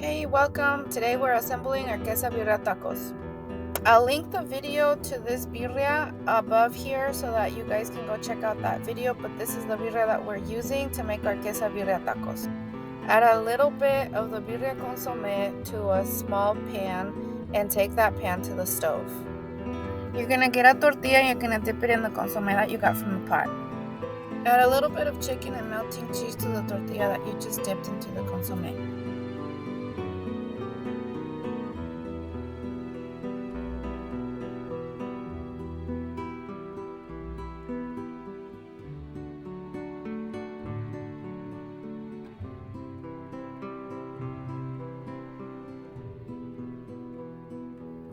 Hey, welcome. Today we're assembling our QuesaBirria tacos. I'll link the video to this birria above here so that you guys can go check out that video, but this is the birria that we're using to make our QuesaBirria tacos. Add a little bit of the birria consomme to a small pan and take that pan to the stove. You're going to get a tortilla and you're going to dip it in the consomme that you got from the pot. Add a little bit of chicken and melting cheese to the tortilla that you just dipped into the consomme.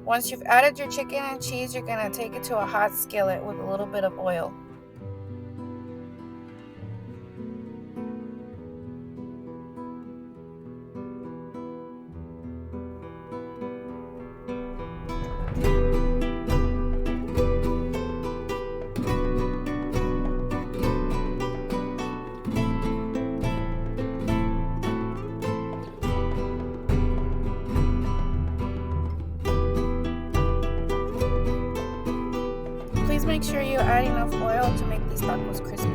Once you've added your chicken and cheese, you're going to take it to a hot skillet with a little bit of oil. Please make sure you add enough oil to make these tacos crispy.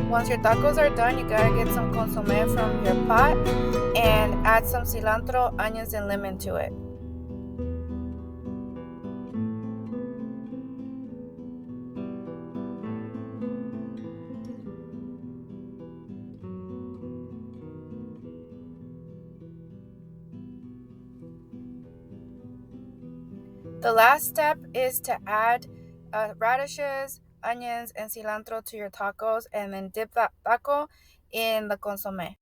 Once your tacos are done, you gotta get some consomme from your pot and add some cilantro, onions, and lemon to it. The last step is to add radishes, onions, and cilantro to your tacos and then dip that taco in the consomme.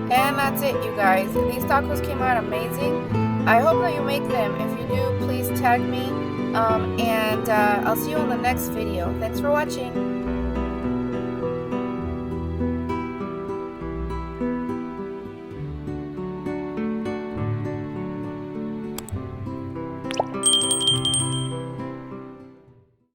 And that's it, you guys. These tacos came out amazing. I hope that you make them. If you do, please tag me. And I'll see you on the next video. Thanks for watching.